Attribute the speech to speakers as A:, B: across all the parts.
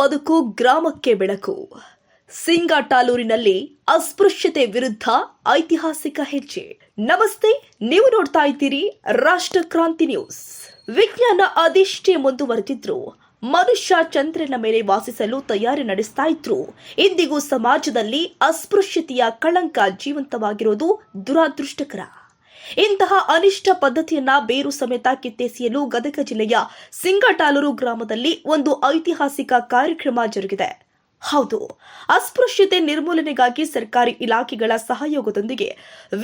A: ಬದುಕು ಗ್ರಾಮಕ್ಕೆ ಬೆಳಕು. ಸಿಂಗಾಟಾಲೂರಿನಲ್ಲಿ ಅಸ್ಪೃಶ್ಯತೆ ವಿರುದ್ಧ ಐತಿಹಾಸಿಕ ಹೆಜ್ಜೆ. ನಮಸ್ತೆ, ನೀವು ನೋಡ್ತಾ ಇದ್ದೀರಿ ರಾಷ್ಟ್ರ ಕ್ರಾಂತಿ ನ್ಯೂಸ್. ವಿಜ್ಞಾನ ಅದೆಷ್ಟೇ ಮುಂದುವರೆದಿದ್ರು, ಮನುಷ್ಯ ಚಂದ್ರನ ಮೇಲೆ ವಾಸಿಸಲು ತಯಾರಿ ನಡೆಸ್ತಾ ಇದ್ರು, ಇಂದಿಗೂ ಸಮಾಜದಲ್ಲಿ ಅಸ್ಪೃಶ್ಯತೆಯ ಕಳಂಕ ಜೀವಂತವಾಗಿರೋದು ದುರಾದೃಷ್ಟಕರ. ಇಂತಹ ಅನಿಷ್ಟ ಪದ್ಧತಿಯನ್ನ ಬೇರು ಸಮೇತ ಕಿತ್ತೆಸೆಯಲು ಗದಗ ಜಿಲ್ಲೆಯ ಸಿಂಗಾಟಾಲೂರು ಗ್ರಾಮದಲ್ಲಿ ಒಂದು ಐತಿಹಾಸಿಕ ಕಾರ್ಯಕ್ರಮ ಜರುಗಿದೆ. ಹೌದು, ಅಸ್ಪೃಶ್ಯತೆ ನಿರ್ಮೂಲನೆಗಾಗಿ ಸರ್ಕಾರಿ ಇಲಾಖೆಗಳ ಸಹಯೋಗದೊಂದಿಗೆ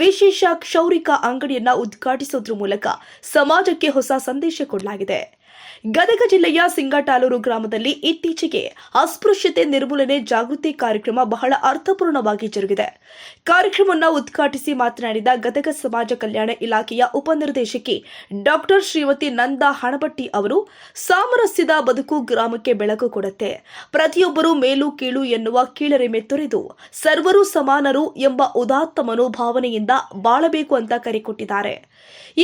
A: ವಿಶೇಷ ಕ್ಷೌರಿಕ ಅಂಗಡಿಯನ್ನ ಉದ್ಘಾಟಿಸುವುದರ ಮೂಲಕ ಸಮಾಜಕ್ಕೆ ಹೊಸ ಸಂದೇಶ ಕೊಡಲಾಗಿದೆ. ಗದಗ ಜಿಲ್ಲೆಯ ಸಿಂಗಾಟಾಲೂರು ಗ್ರಾಮದಲ್ಲಿ ಇತ್ತೀಚೆಗೆ ಅಸ್ಪೃಶ್ಯತೆ ನಿರ್ಮೂಲನೆ ಜಾಗೃತಿ ಕಾರ್ಯಕ್ರಮ ಬಹಳ ಅರ್ಥಪೂರ್ಣವಾಗಿ ಜರುಗಿದೆ. ಕಾರ್ಯಕ್ರಮವನ್ನು ಉದ್ಘಾಟಿಸಿ ಮಾತನಾಡಿದ ಗದಗ ಸಮಾಜ ಕಲ್ಯಾಣ ಇಲಾಖೆಯ ಉಪನಿರ್ದೇಶಕಿ ಡಾಕ್ಟರ್ ಶ್ರೀಮತಿ ನಂದಾ ಹಣಬಟ್ಟಿ ಅವರು, ಸಾಮರಸ್ಯದ ಬದುಕು ಗ್ರಾಮಕ್ಕೆ ಬೆಳಕು ಕೊಡುತ್ತೆ. ಪ್ರತಿಯೊಬ್ಬರೂ ಮೇಲು ಕೀಳು ಎನ್ನುವ ಕೀಳರಿಮೆ ತೊರೆದು ಸರ್ವರು ಸಮಾನರು ಎಂಬ ಉದಾತ್ತ ಮನೋಭಾವನೆಯಿಂದ ಬಾಳಬೇಕು ಅಂತ ಕರೆ ಕೊಟ್ಟಿದ್ದಾರೆ.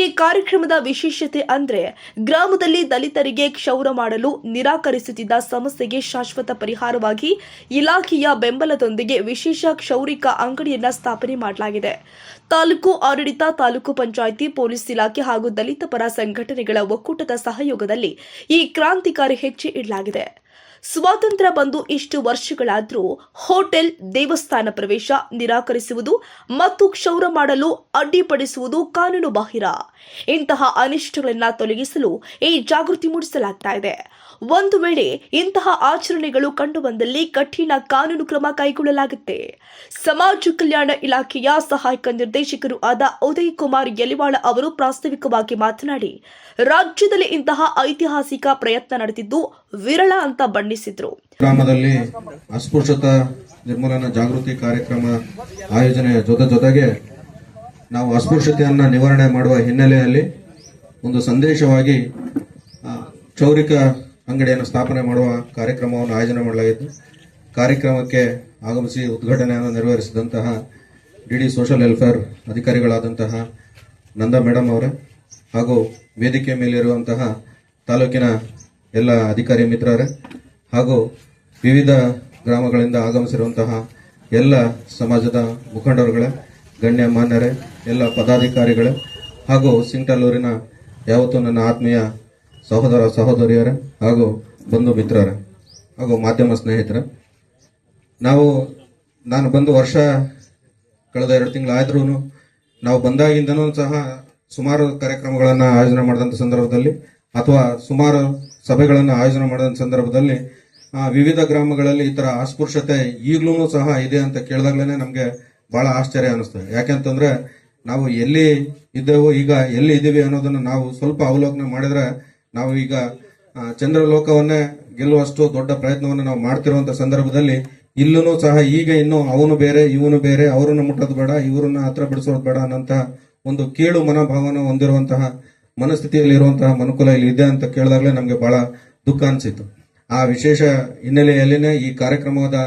A: ಈ ಕಾರ್ಯಕ್ರಮದ ವಿಶೇಷತೆ ಅಂದ್ರೆ ಗ್ರಾಮದಲ್ಲಿ ದಲಿತರಿಗೆ ಕ್ಷೌರ ಮಾಡಲು ನಿರಾಕರಿಸುತ್ತಿದ್ದ ಸಮಸ್ಯೆಗೆ ಶಾಶ್ವತ ಪರಿಹಾರವಾಗಿ ಇಲಾಖೆಯ ಬೆಂಬಲದೊಂದಿಗೆ ವಿಶೇಷ ಕ್ಷೌರಿಕ ಅಂಗಡಿಯನ್ನ ಸ್ಥಾಪನೆ ಮಾಡಲಾಗಿದೆ. ತಾಲೂಕು ಆಡಳಿತ, ತಾಲೂಕು ಪಂಚಾಯಿತಿ, ಪೊಲೀಸ್ ಇಲಾಖೆ ಹಾಗೂ ದಲಿತ ಪರ ಸಂಘಟನೆಗಳ ಒಕ್ಕೂಟದ ಸಹಯೋಗದಲ್ಲಿ ಈ ಕ್ರಾಂತಿಕಾರಿ ಹೆಜ್ಜೆ ಇಡಲಾಗಿದೆ. ಸ್ವಾತಂತ್ರ್ಯ ಬಂದು ಇಷ್ಟು ವರ್ಷಗಳಾದರೂ ಹೋಟೆಲ್, ದೇವಸ್ಥಾನ ಪ್ರವೇಶ ನಿರಾಕರಿಸುವುದು ಮತ್ತು ಕ್ಷೌರ ಮಾಡಲು ಅಡ್ಡಿಪಡಿಸುವುದು ಕಾನೂನು ಬಾಹಿರ. ಇಂತಹ ಅನಿಷ್ಟಗಳನ್ನು ತೊಲಗಿಸಲು ಈ ಜಾಗೃತಿ ಮೂಡಿಸಲಾಗ್ತಾ ಇದೆ. ಒಂದು ವೇಳೆ ಇಂತಹ ಆಚರಣೆಗಳು ಕಂಡುಬಂದಲ್ಲಿ ಕಠಿಣ ಕಾನೂನು ಕ್ರಮ ಕೈಗೊಳ್ಳಲಾಗುತ್ತೆ. ಸಮಾಜ ಕಲ್ಯಾಣ ಇಲಾಖೆಯ ಸಹಾಯಕ ನಿರ್ದೇಶಕರು ಆದ ಉದಯ್ ಕುಮಾರ್ ಯಲಿವಾಳ ಅವರು ಪ್ರಾಸ್ತಾವಿಕವಾಗಿ ಮಾತನಾಡಿ, ರಾಜ್ಯದಲ್ಲಿ ಇಂತಹ ಐತಿಹಾಸಿಕ ಪ್ರಯತ್ನ ನಡೆದಿದ್ದು ವಿರಳ ಅಂತ ಬಣ್ಣಿಸಿದ್ರು.
B: ಗ್ರಾಮದಲ್ಲಿ ಅಸ್ಪೃಶ್ಯತಾ ನಿರ್ಮೂಲನಾ ಜಾಗೃತಿ ಕಾರ್ಯಕ್ರಮ ಆಯೋಜನೆಯ ಜೊತೆಗೆ ನಾವು ಅಸ್ಪೃಶ್ಯತೆಯನ್ನ ನಿವಾರಣೆ ಮಾಡುವ ಹಿನ್ನೆಲೆಯಲ್ಲಿ ಒಂದು ಸಂದೇಶವಾಗಿ ಕ್ಷೌರಿಕ ಅಂಗಡಿಯನ್ನು ಸ್ಥಾಪನೆ ಮಾಡುವ ಕಾರ್ಯಕ್ರಮವನ್ನು ಆಯೋಜನೆ ಮಾಡಲಾಗಿತ್ತು. ಕಾರ್ಯಕ್ರಮಕ್ಕೆ ಆಗಮಿಸಿ ಉದ್ಘಾಟನೆಯನ್ನು ನೆರವೇರಿಸಿದಂತಹ ಡಿಡಿ ಸೋಷಿಯಲ್ ವೆಲ್ಫೇರ್ ಅಧಿಕಾರಿಗಳಾದಂತಹ ನಂದಾ ಮೇಡಮ್ ಅವರೇ ಹಾಗೂ ವೇದಿಕೆ ಮೇಲಿರುವಂತಹ ತಾಲೂಕಿನ ಎಲ್ಲ ಅಧಿಕಾರಿ ಮಿತ್ರರೇ ಹಾಗೂ ವಿವಿಧ ಗ್ರಾಮಗಳಿಂದ ಆಗಮಿಸಿರುವಂತಹ ಎಲ್ಲ ಸಮಾಜದ ಮುಖಂಡರುಗಳೇ, ಗಣ್ಯ ಮಾನ್ಯರೇ, ಎಲ್ಲ ಪದಾಧಿಕಾರಿಗಳೇ ಹಾಗೂ ಸಿಂಗಾಟಾಲೂರಿನ ಯಾವತ್ತೂ ನನ್ನ ಆತ್ಮೀಯ ಸಹೋದರ ಸಹೋದರಿಯರೇ ಹಾಗೂ ಬಂಧು ಮಿತ್ರರೇ ಹಾಗೂ ಮಾಧ್ಯಮ ಸ್ನೇಹಿತರೆ, ನಾನು ಬಂದು ವರ್ಷ ಕಳೆದ 2 ತಿಂಗಳಾದ್ರೂ ನಾವು ಬಂದಾಗಿಂದನೂ ಸಹ ಸುಮಾರು ಕಾರ್ಯಕ್ರಮಗಳನ್ನು ಆಯೋಜನೆ ಮಾಡಿದಂಥ ಸಂದರ್ಭದಲ್ಲಿ ಅಥವಾ ಸುಮಾರು ಸಭೆಗಳನ್ನು ಆಯೋಜನೆ ಮಾಡಿದಂಥ ಸಂದರ್ಭದಲ್ಲಿ ವಿವಿಧ ಗ್ರಾಮಗಳಲ್ಲಿ ಈ ತರ ಅಸ್ಪೃಶ್ಯತೆ ಈಗಲೂ ಸಹ ಇದೆ ಅಂತ ಕೇಳಿದಾಗಲೇ ನಮಗೆ ಬಹಳ ಆಶ್ಚರ್ಯ ಅನಿಸ್ತದೆ. ಯಾಕೆಂತಂದ್ರೆ ನಾವು ಎಲ್ಲಿ ಇದ್ದೇವೋ, ಈಗ ಎಲ್ಲಿ ಇದ್ದೀವಿ ಅನ್ನೋದನ್ನ ನಾವು ಸ್ವಲ್ಪ ಅವಲೋಕನೆ ಮಾಡಿದ್ರೆ ನಾವು ಈಗ ಚಂದ್ರಲೋಕವನ್ನೇ ಗೆಲ್ಲುವಷ್ಟು ದೊಡ್ಡ ಪ್ರಯತ್ನವನ್ನು ನಾವು ಮಾಡ್ತಿರುವಂತ ಸಂದರ್ಭದಲ್ಲಿ ಇಲ್ಲೂ ಸಹ ಈಗ ಇನ್ನು ಅವನು ಬೇರೆ ಇವನು ಬೇರೆ, ಅವರನ್ನು ಮುಟ್ಟೋದು ಬೇಡ, ಇವರನ್ನ ಹತ್ರ ಬಿಡಿಸೋದು ಬೇಡ ಅನ್ನೋಂತಹ ಒಂದು ಕೀಳು ಮನೋಭಾವನೆ ಹೊಂದಿರುವಂತಹ ಮನಸ್ಥಿತಿಯಲ್ಲಿ ಇರುವಂತಹ ಮನುಕುಲ ಇಲ್ಲಿ ಇದೆ ಅಂತ ಕೇಳಿದಾಗಲೇ ನಮಗೆ ಬಹಳ ದುಃಖ ಅನಿಸಿತು. ಆ ವಿಶೇಷ ಹಿನ್ನೆಲೆಯಲ್ಲಿನೇ ಈ ಕಾರ್ಯಕ್ರಮದ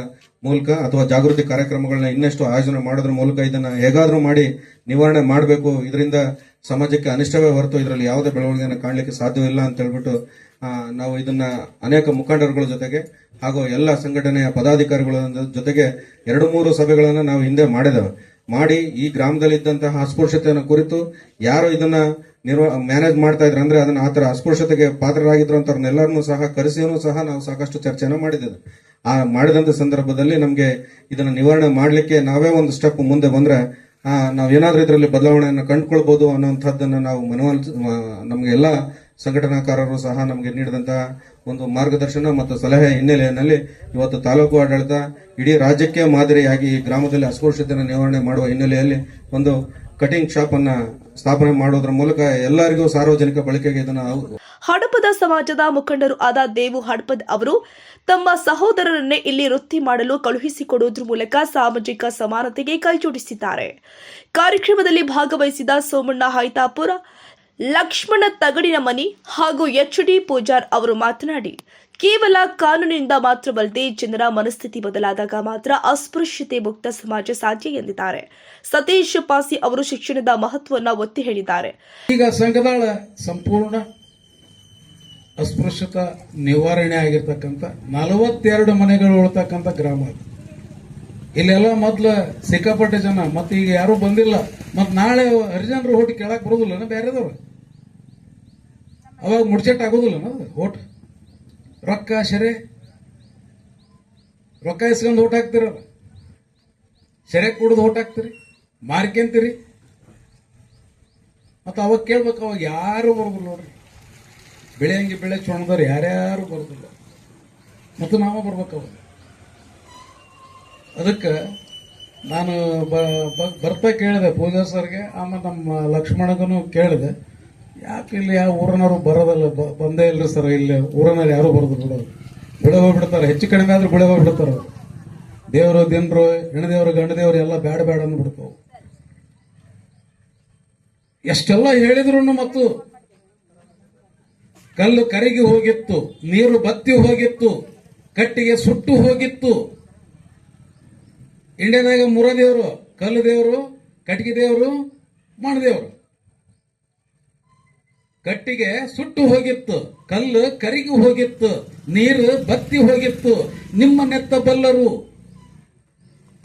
B: ಮೂಲಕ ಅಥವಾ ಜಾಗೃತಿ ಕಾರ್ಯಕ್ರಮಗಳನ್ನ ಇನ್ನಷ್ಟು ಆಯೋಜನೆ ಮಾಡೋದ್ರ ಮೂಲಕ ಇದನ್ನ ಹೇಗಾದ್ರೂ ಮಾಡಿ ನಿವಾರಣೆ ಮಾಡಬೇಕು. ಇದರಿಂದ ಸಮಾಜಕ್ಕೆ ಅನಿಷ್ಟವೇ ಹೊರತು ಇದರಲ್ಲಿ ಯಾವುದೇ ಬೆಳವಣಿಗೆಯನ್ನು ಕಾಣಲಿಕ್ಕೆ ಸಾಧ್ಯವಿಲ್ಲ ಅಂತ ಹೇಳ್ಬಿಟ್ಟು ನಾವು ಇದನ್ನ ಅನೇಕ ಮುಖಂಡರುಗಳ ಜೊತೆಗೆ ಹಾಗೂ ಎಲ್ಲ ಸಂಘಟನೆಯ ಪದಾಧಿಕಾರಿಗಳ ಜೊತೆಗೆ 2-3 ಸಭೆಗಳನ್ನು ನಾವು ಹಿಂದೆ ಮಾಡಿ ಈ ಗ್ರಾಮದಲ್ಲಿದ್ದಂತಹ ಅಸ್ಪೃಶ್ಯತೆಯನ್ನು ಕುರಿತು ಯಾರು ಇದನ್ನ ಮ್ಯಾನೇಜ್ ಮಾಡ್ತಾ ಇದ್ರು ಅಂದ್ರೆ ಅದನ್ನ ಆತರ ಅಸ್ಪೃಶ್ಯತೆಗೆ ಪಾತ್ರರಾಗಿದ್ರು ಅಂತವ್ರನ್ನೆಲ್ಲರನ್ನೂ ಸಹ ಕರೆಸಿನೂ ಸಹ ನಾವು ಸಾಕಷ್ಟು ಚರ್ಚೆನ ಮಾಡಿದ್ದೇವೆ. ಮಾಡಿದಂತ ಸಂದರ್ಭದಲ್ಲಿ ನಮ್ಗೆ ಇದನ್ನ ನಿವಾರಣೆ ಮಾಡ್ಲಿಕ್ಕೆ ನಾವೇ ಒಂದು ಸ್ಟೆಪ್ ಮುಂದೆ ಬಂದ್ರೆ ನಾವೇನಾದ್ರೂ ಇದರಲ್ಲಿ ಬದಲಾವಣೆಯನ್ನು ಕಂಡುಕೊಳ್ಬಹುದು ಅನ್ನೋಂಥದ್ದನ್ನ ನಾವು ನಮ್ಗೆ ಎಲ್ಲ ಸಂಘಟನಾಕಾರರು ಸಹ ನಮಗೆ ನೀಡಿದಂತಹ ಒಂದು ಮಾರ್ಗದರ್ಶನ ಮತ್ತು ಸಲಹೆ ಹಿನ್ನೆಲೆಯಲ್ಲಿ ಇವತ್ತು ತಾಲೂಕು ಆಡಳಿತ ಇಡೀ ರಾಜ್ಯಕ್ಕೆ ಮಾದರಿಯಾಗಿ ಈ ಗ್ರಾಮದಲ್ಲಿ ಅಸ್ಪೃಶ್ಯತೆಯನ್ನು ನಿವಾರಣೆ ಮಾಡುವ ಹಿನ್ನೆಲೆಯಲ್ಲಿ ಒಂದು ಕಟಿಂಗ್ ಶಾಪ್ ಅನ್ನ ಸ್ಥಾಪನೆ ಮಾಡೋದ್ರ ಮೂಲಕ ಎಲ್ಲರಿಗೂ ಸಾರ್ವಜನಿಕ ಬಳಕೆಗೆ ಇದನ್ನ.
A: ಹಡಪದ ಸಮಾಜದ ಮುಖಂಡರು ಆದ ದೇವು ಹಡಪದ್ ಅವರು ತಮ್ಮ ಸಹೋದರರನ್ನೇ ಇಲ್ಲಿ ವೃತ್ತಿ ಮಾಡಲು ಕಳುಹಿಸಿಕೊಡುವುದರ ಮೂಲಕ ಸಾಮಾಜಿಕ ಸಮಾನತೆಗೆ ಕೈಜೋಡಿಸಿದ್ದಾರೆ. ಕಾರ್ಯಕ್ರಮದಲ್ಲಿ ಭಾಗವಹಿಸಿದ ಸೋಮಣ್ಣ ಹೈತಾಪುರ, ಲಕ್ಷ್ಮಣ ತಗಡಿನ ಮನಿ ಹಾಗೂ ಎಚ್.ಡಿ. ಪೂಜಾರ್ ಅವರು ಮಾತನಾಡಿ, ಕೇವಲ ಕಾನೂನಿನಿಂದ ಮಾತ್ರವಲ್ಲದೆ ಜನರ ಮನಸ್ಥಿತಿ ಬದಲಾದಾಗ ಮಾತ್ರ ಅಸ್ಪೃಶ್ಯತೆ ಮುಕ್ತ ಸಮಾಜ ಸಾಧ್ಯ ಎಂದಿದ್ದಾರೆ. ಸತೀಶ್ ಪಾಸಿ ಅವರು ಶಿಕ್ಷಣದ ಮಹತ್ವವನ್ನು ಒತ್ತಿ ಹೇಳಿದ್ದಾರೆ.
C: ಈಗ ಸಂಘದಾಳ ಸಂಪೂರ್ಣ ಅಸ್ಪೃಶ್ಯತಾ ನಿವಾರಣೆ ಆಗಿರ್ತಕ್ಕಂಥ 42 ಮನೆಗಳು ಉಳ್ತಕ್ಕಂಥ ಗ್ರಾಮ ಅದು. ಇಲ್ಲೆಲ್ಲ ಮೊದ್ಲು ಸಿಕ್ಕಾಪಟ್ಟೆ ಜನ, ಮತ್ತೆ ಈಗ ಯಾರು ಬಂದಿಲ್ಲ, ಮತ್ತೆ ನಾಳೆ ಹರಿಜನರು ಓಟ್ ಕೇಳಕ್ ಬರೋದಿಲ್ಲ ಬೇರೆದವ್ರು, ಅವಾಗ ಮುಡ್ಚೆಟ್ ಆಗೋದಿಲ್ಲ ಓಟ್, ರೊಕ್ಕ ಸೆರೆ ರೊಕ್ಕ ಇಸ್ಕೊಂಡು ಓಟ್ ಹಾಕ್ತಿರ, ಸೆರೆ ಕುಡಿದು ಓಟ್ ಹಾಕ್ತಿರಿ, ಮಾರ್ಕೆಂತೀರಿ. ಮತ್ತೆ ಅವಾಗ ಕೇಳ್ಬೇಕು, ಅವಾಗ ಯಾರು ಬರೋದಿಲ್ಲ ನೋಡ್ರಿ, ಬೆಳೆಯಂಗೆ ಬೆಳೆ ಚೊಣದವ್ರು ಯಾರ್ಯಾರು ಬರೋದಿಲ್ಲ, ಮತ್ತು ನಾವು ಬರ್ಬೇಕು ಅವಾಗ. ಅದಕ್ಕೆ ನಾನು ಬರ್ತಾ ಕೇಳಿದೆ ಪೂಜಾ ಸರ್ಗೆ, ಆಮೇಲೆ ನಮ್ಮ ಲಕ್ಷ್ಮಣಗೂ ಕೇಳಿದೆ, ಯಾಕೆ ಇಲ್ಲಿ ಯಾವ ಊರನವರು ಬರೋದಲ್ಲ, ಬಂದೇ ಇಲ್ರಿ ಸರ್, ಇಲ್ಲಿ ಊರನವ್ರು ಯಾರು ಬರೋದು ಬಿಡೋದು, ಬಿಳೆ ಹೋಗ್ಬಿಡ್ತಾರೆ, ಹೆಚ್ಚು ಕಡಿಮೆ ಆದ್ರೂ ಬಿಳೆ ಹೋಗ್ಬಿಡ್ತಾರೆ. ದೇವರು ದಿನರು ಹೆಣ್ಣದೇವರು ಗಂಡದೇವರು ಎಲ್ಲ ಬೇಡ ಬೇಡ ಅಂದ್ಬಿಡ್ತಾವೆ. ಎಷ್ಟೆಲ್ಲ ಹೇಳಿದ್ರು ಮತ್ತು ಕಲ್ಲು ಕರಗಿ ಹೋಗಿತ್ತು, ನೀರು ಬತ್ತಿ ಹೋಗಿತ್ತು, ಕಟ್ಟಿಗೆ ಸುಟ್ಟು ಹೋಗಿತ್ತು. ಇಂಡಿಯಾದಾಗ 3 ದೇವರು, ಕಲ್ಲು ದೇವರು, ಕಟ್ಟಿಗೆ ದೇವರು, ಮಣ್ಣದೇವರು. ಕಟ್ಟಿಗೆ ಸುಟ್ಟು ಹೋಗಿತ್ತು, ಕಲ್ಲು ಕರಗಿ ಹೋಗಿತ್ತು, ನೀರು ಬತ್ತಿ ಹೋಗಿತ್ತು, ನಿಮ್ಮ ನೆತ್ತ ಬಲ್ಲರು.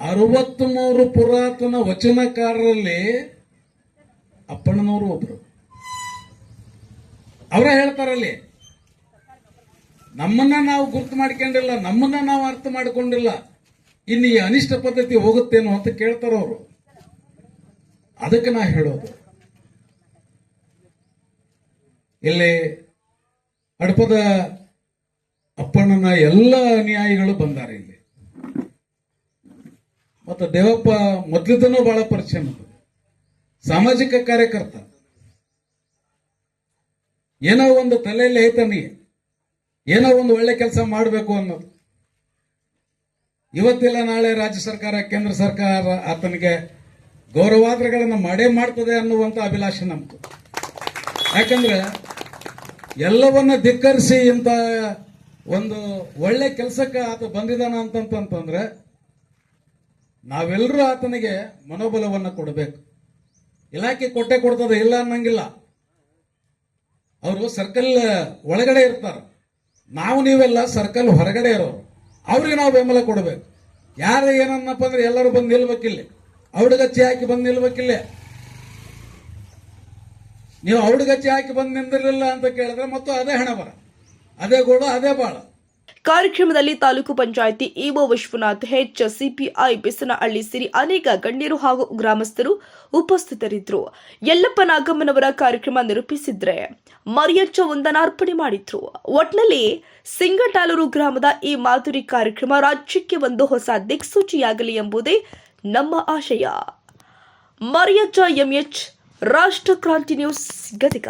C: 63 ಪುರಾತನ ವಚನಕಾರರಲ್ಲಿ ಅಪ್ಪಣ್ಣನವರು ಒಬ್ರು. ಅವರೇ ಹೇಳ್ತಾರಲ್ಲಿ, ನಮ್ಮನ್ನ ನಾವು ಗುರ್ತು ಮಾಡ್ಕೊಂಡಿಲ್ಲ, ನಮ್ಮನ್ನ ನಾವು ಅರ್ಥ ಮಾಡಿಕೊಂಡಿಲ್ಲ, ಇನ್ನು ಈ ಅನಿಷ್ಟ ಪದ್ಧತಿ ಹೋಗುತ್ತೇನೋ ಅಂತ ಕೇಳ್ತಾರ ಅವರು. ಅದಕ್ಕೆ ನಾ ಹೇಳೋದು, ಇಲ್ಲಿ ಹಡಪದ ಅಪ್ಪಣ್ಣನ ಎಲ್ಲ ಅನುಯಾಯಿಗಳು ಬಂದಾರೆ ಇಲ್ಲಿ. ಮತ್ತು ದೇವಪ್ಪ ಮೊದಲಿದ್ದನೂ ಬಹಳ ಪರಿಚಯ, ಸಾಮಾಜಿಕ ಕಾರ್ಯಕರ್ತ. ಏನೋ ಒಂದು ತಲೆಯಲ್ಲಿ ಐತಾನೆ, ಏನೋ ಒಂದು ಒಳ್ಳೆ ಕೆಲಸ ಮಾಡಬೇಕು ಅನ್ನೋದು. ಇವತ್ತಿಲ್ಲ ನಾಳೆ ರಾಜ್ಯ ಸರ್ಕಾರ, ಕೇಂದ್ರ ಸರ್ಕಾರ ಆತನಿಗೆ ಗೌರವಾದ್ರಗಳನ್ನು ಮಾಡೇ ಮಾಡ್ತದೆ ಅನ್ನುವಂಥ ಅಭಿಲಾಷೆ ನಮ್ದು. ಯಾಕಂದ್ರೆ ಎಲ್ಲವನ್ನ ಧಿಕ್ಕರಿಸಿ ಇಂಥ ಒಂದು ಒಳ್ಳೆ ಕೆಲಸಕ್ಕೆ ಆತ ಬಂದಿದ್ದಾನ ಅಂತಂತಂದ್ರೆ ನಾವೆಲ್ಲರೂ ಆತನಿಗೆ ಮನೋಬಲವನ್ನು ಕೊಡಬೇಕು. ಇಲಾಖೆ ಕೊಟ್ಟೆ ಕೊಡ್ತದೆ, ಇಲ್ಲ ಅನ್ನಂಗಿಲ್ಲ. ಅವರು ಸರ್ಕಲ್ ಒಳಗಡೆ ಇರ್ತಾರೆ, ನಾವು ನೀವೆಲ್ಲ ಸರ್ಕಲ್ ಹೊರಗಡೆ ಇರೋರು, ಅವ್ರಿಗೆ ನಾವು ಬೆಂಬಲ ಕೊಡಬೇಕು. ಯಾರು ಏನನ್ನಪ್ಪ ಅಂದ್ರೆ ಎಲ್ಲರೂ ಬಂದು ನಿಲ್ಬೇಕಿಲ್ಲ, ಔಡುಗಚ್ಚಿ ಹಾಕಿ ಬಂದು ನಿಲ್ಬೇಕಿಲ್ಲ. ನೀವು ಔಡುಗಚ್ಚಿ ಹಾಕಿ ಬಂದು ನಿಂದಿರಲಿಲ್ಲ ಅಂತ ಕೇಳಿದ್ರೆ ಮತ್ತು ಅದೇ ಹಣ ಬರ, ಅದೇ ಗೋಡು, ಅದೇ ಬಾಳ.
A: ಕಾರ್ಯಕ್ರಮದಲ್ಲಿ ತಾಲೂಕು ಪಂಚಾಯಿತಿ ಇಒ ವಿಶ್ವನಾಥ್ ಹೆಚ್, ಸಿಪಿಐ ಬಿಸನಹಳ್ಳಿ ಸಿರಿ ಅನೇಕ ಗಣ್ಯರು ಹಾಗೂ ಗ್ರಾಮಸ್ಥರು ಉಪಸ್ಥಿತರಿದ್ದರು. ಯಲ್ಲಪ್ಪ ನಾಗಮ್ಮನವರ ಕಾರ್ಯಕ್ರಮ ನಿರೂಪಿಸಿದ್ರೆ ಮರಿಯಚ್ಚ ವಂದನಾರ್ಪಣೆ ಮಾಡಿದ್ರು. ಒಟ್ನಲ್ಲಿ ಸಿಂಗಟಾಲೂರು ಗ್ರಾಮದ ಈ ಮಾಧುರಿ ಕಾರ್ಯಕ್ರಮ ರಾಜ್ಯಕ್ಕೆ ಒಂದು ಹೊಸ ದಿಕ್ಸೂಚಿಯಾಗಲಿ ಎಂಬುದೇ ನಮ್ಮ ಆಶಯ. ಮರಿಯಚ್ಚ ಎಂಎಚ್, ರಾಷ್ಟ್ರ ಕ್ರಾಂತಿ ನ್ಯೂಸ್, ಗದಗ.